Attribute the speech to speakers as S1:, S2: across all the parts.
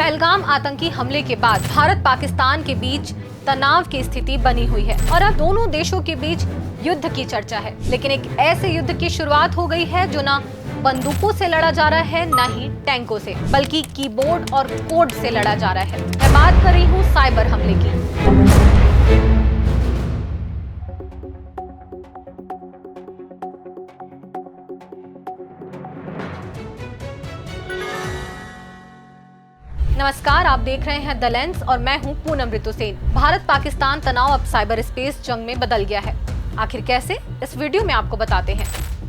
S1: पहलगाम आतंकी हमले के बाद भारत पाकिस्तान के बीच तनाव की स्थिति बनी हुई है और अब दोनों देशों के बीच युद्ध की चर्चा है। लेकिन एक ऐसे युद्ध की शुरुआत हो गई है जो ना बंदूकों से लड़ा जा रहा है, न ही टैंकों से, बल्कि कीबोर्ड और कोड से लड़ा जा रहा है। मैं बात कर रही हूँ साइबर हमले की। नमस्कार, आप देख रहे हैं द लेंस और मैं हूं पूनम ऋतु सेन। भारत पाकिस्तान तनाव अब साइबर स्पेस जंग में बदल गया है। आखिर कैसे, इस वीडियो में आपको बताते हैं।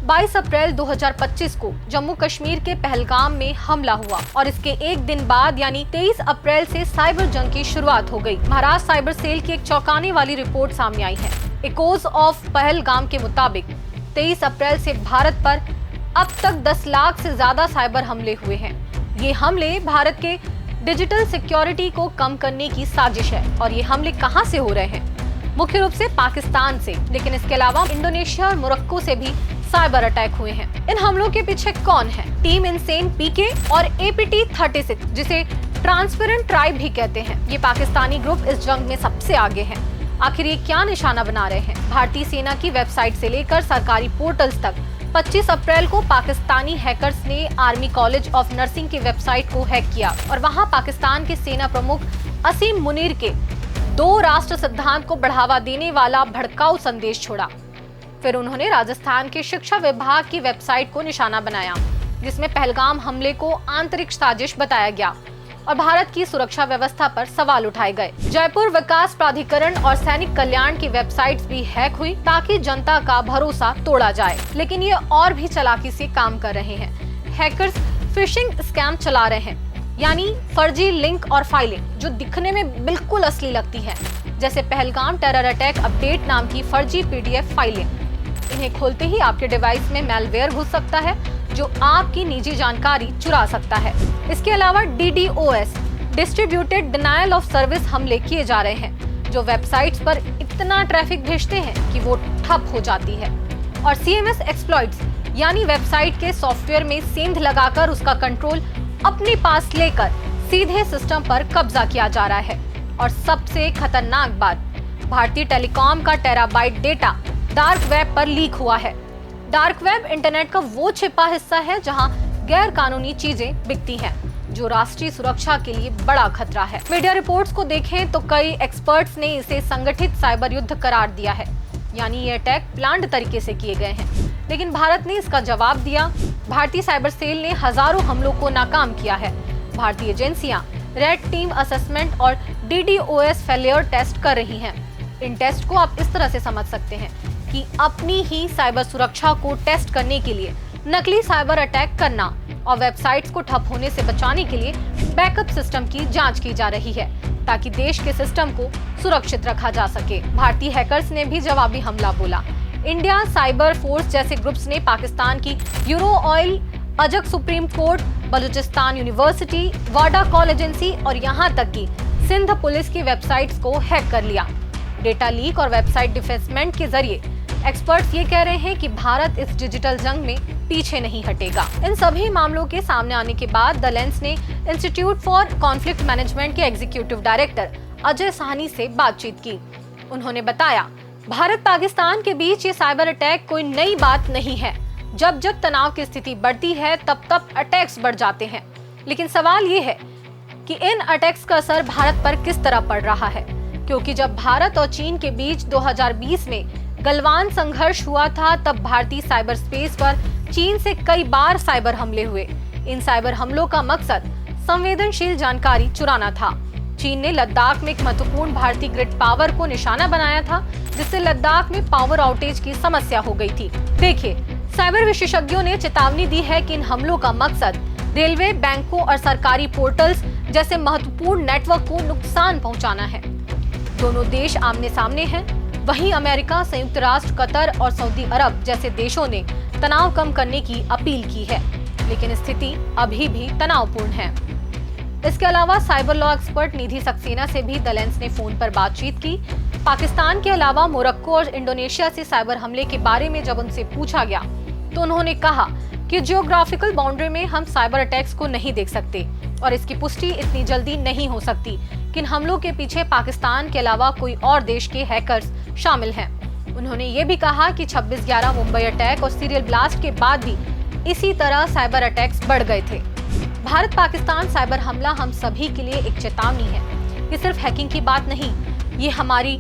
S1: 22 अप्रैल 2025 को जम्मू कश्मीर के पहलगाम में हमला हुआ और इसके एक दिन बाद यानी 23 अप्रैल से साइबर जंग की शुरुआत हो गई। महाराष्ट्र साइबर सेल की एक चौंकाने वाली रिपोर्ट सामने आई है। इकोस ऑफ पहलगाम के मुताबिक 23 अप्रैल से भारत पर अब तक 10 लाख से ज्यादा साइबर हमले हुए हैं। ये हमले भारत के डिजिटल सिक्योरिटी को कम करने की साजिश है और ये हमले कहां से हो रहे हैं? मुख्य रूप से पाकिस्तान से, लेकिन इसके अलावा इंडोनेशिया और मोरक्को से भी साइबर अटैक हुए हैं। इन हमलों के पीछे कौन है? टीम इनसेन पीके और APT 36, जिसे ट्रांसपेरेंट ट्राइब भी कहते हैं, ये पाकिस्तानी ग्रुप इस जंग में सबसे आगे है। आखिर ये क्या निशाना बना रहे हैं? भारतीय सेना की वेबसाइट से लेकर सरकारी पोर्टल्स तक 25 अप्रैल को पाकिस्तानी हैकर्स ने आर्मी कॉलेज ऑफ नर्सिंग की वेबसाइट को हैक किया और वहां पाकिस्तान के सेना प्रमुख असीम मुनीर के 2 राष्ट्र सिद्धांत को बढ़ावा देने वाला भड़काऊ संदेश छोड़ा। फिर उन्होंने राजस्थान के शिक्षा विभाग की वेबसाइट को निशाना बनाया, जिसमें पहलगाम हमले को आंतरिक साजिश बताया गया और भारत की सुरक्षा व्यवस्था पर सवाल उठाए गए। जयपुर विकास प्राधिकरण और सैनिक कल्याण की वेबसाइट्स भी हैक हुई ताकि जनता का भरोसा तोड़ा जाए। लेकिन ये और भी चालाकी से काम कर रहे हैं। हैकर्स फिशिंग स्कैम चला रहे हैं, यानी फर्जी लिंक और फाइलें जो दिखने में बिल्कुल असली लगती हैं, जैसे पहलगाम टेरर अटैक अपडेट नाम की फर्जी PDF फाइलें। इन्हें खोलते ही आपके डिवाइस में मैलवेयर घुस सकता है जो आपकी निजी जानकारी चुरा सकता है। इसके अलावा DDoS distributed denial of service हमले किए जा रहे हैं, जो वेबसाइट्स पर इतना ट्रैफिक भेजते हैं कि वो ठप हो जाती है। और CMS एक्सप्लॉइट्स, यानी वेबसाइट के सॉफ्टवेयर में सेंध लगाकर उसका कंट्रोल अपने पास लेकर सीधे सिस्टम पर कब्जा किया जा रहा है। और सबसे खतरनाक बात, भारतीय टेलीकॉम का टेराबाइट डेटा डार्क वेब पर लीक हुआ है। डार्क वेब इंटरनेट का वो छिपा हिस्सा है जहां गैर कानूनी चीजें बिकती हैं, जो राष्ट्रीय सुरक्षा के लिए बड़ा खतरा है। मीडिया रिपोर्ट्स को देखें तो कई एक्सपर्ट्स ने इसे संगठित साइबर युद्ध करार दिया है, यानी ये अटैक प्लान्ड तरीके से किए गए हैं। लेकिन भारत ने इसका जवाब दिया। भारतीय साइबर सेल ने हजारों हमलों को नाकाम किया है। भारतीय एजेंसियां रेड टीम असेसमेंट और DDoS फेलियर टेस्ट कर रही हैं। इन टेस्ट को आप इस तरह से समझ सकते हैं कि अपनी ही साइबर सुरक्षा को टेस्ट करने के लिए नकली साइबर अटैक करना और वेबसाइट्स को ठप होने से बचाने के लिए बैकअप सिस्टम की जांच की जा रही है, ताकि देश के सिस्टम को सुरक्षित रखा जा सके। भारतीय हैकर्स ने भी जवाबी हमला बोला। इंडिया साइबर फोर्स जैसे ग्रुप्स ने पाकिस्तान की यूरो ऑयल, अजक सुप्रीम कोर्ट, बलूचिस्तान यूनिवर्सिटी, वाडा कॉल एजेंसी और यहाँ तक कि सिंध पुलिस की वेबसाइट्स को हैक कर लिया। डेटा लीक और वेबसाइट डिफेसमेंट के जरिए एक्सपर्ट्स ये कह रहे हैं कि भारत इस डिजिटल जंग में पीछे नहीं हटेगा। इन सभी मामलों के सामने आने के बाद द लेंस ने इंस्टीट्यूट फॉर कॉन्फ्लिक्ट मैनेजमेंट के एग्जीक्यूटिव डायरेक्टर अजय साहनी से बातचीत की। उन्होंने बताया, भारत पाकिस्तान के बीच ये साइबर अटैक कोई नई बात नहीं है। जब जब तनाव की स्थिति बढ़ती है तब तब अटैक्स बढ़ जाते हैं। लेकिन सवाल ये है कि इन अटैक्स का असर भारत पर किस तरह पड़ रहा है, क्योंकि जब भारत और चीन के बीच 2020 में गलवान संघर्ष हुआ था, तब भारतीय साइबर स्पेस पर चीन से कई बार साइबर हमले हुए। इन साइबर हमलों का मकसद संवेदनशील जानकारी चुराना था। चीन ने लद्दाख में एक महत्वपूर्ण भारतीय ग्रिड पावर को निशाना बनाया था, जिससे लद्दाख में पावर आउटेज की समस्या हो गई थी। देखिए, साइबर विशेषज्ञों ने चेतावनी दी है कि इन हमलों का मकसद रेलवे, बैंकों और सरकारी पोर्टल्स जैसे महत्वपूर्ण नेटवर्क को नुकसान पहुंचाना है। दोनों देश आमने सामने हैं। वहीं अमेरिका, संयुक्त राष्ट्र, कतर और सऊदी अरब जैसे देशों ने तनाव कम करने की अपील की है, लेकिन स्थिति अभी भी तनावपूर्ण है। इसके अलावा साइबर लॉ एक्सपर्ट निधि सक्सेना से भी द लेंस ने फोन पर बातचीत की। पाकिस्तान के अलावा मोरक्को और इंडोनेशिया से साइबर हमले के बारे में जब उनसे पूछा गया तो उन्होंने कहा कि जियोग्राफिकल बाउंड्री में हम साइबर अटैक्स को नहीं देख सकते और इसकी पुष्टि इतनी जल्दी नहीं हो सकती कि इन हमलों के पीछे पाकिस्तान के अलावा कोई और देश के हैकर्स शामिल हैं। उन्होंने ये भी कहा कि 26/11 मुंबई अटैक और सीरियल ब्लास्ट के बाद भी इसी तरह साइबर अटैक्स बढ़ गए थे। भारत पाकिस्तान साइबर हमला हम सभी के लिए एक चेतावनी है। ये सिर्फ हैकिंग की बात नहीं, ये हमारी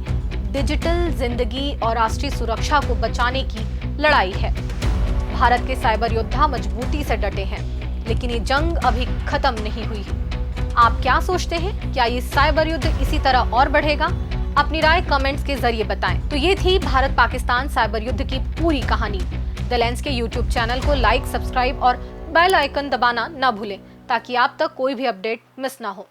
S1: डिजिटल जिंदगी और राष्ट्रीय सुरक्षा को बचाने की लड़ाई है। भारत के साइबर योद्धा मजबूती से डटे हैं, लेकिन ये जंग अभी खत्म नहीं हुई। आप क्या सोचते हैं? क्या ये साइबर युद्ध इसी तरह और बढ़ेगा? अपनी राय कमेंट्स के जरिए बताएं। तो ये थी भारत पाकिस्तान साइबर युद्ध की पूरी कहानी। द लेंस के यूट्यूब चैनल को लाइक, सब्सक्राइब और बेल आइकन दबाना ना भूलें, ताकि आप तक कोई भी अपडेट मिस ना हो।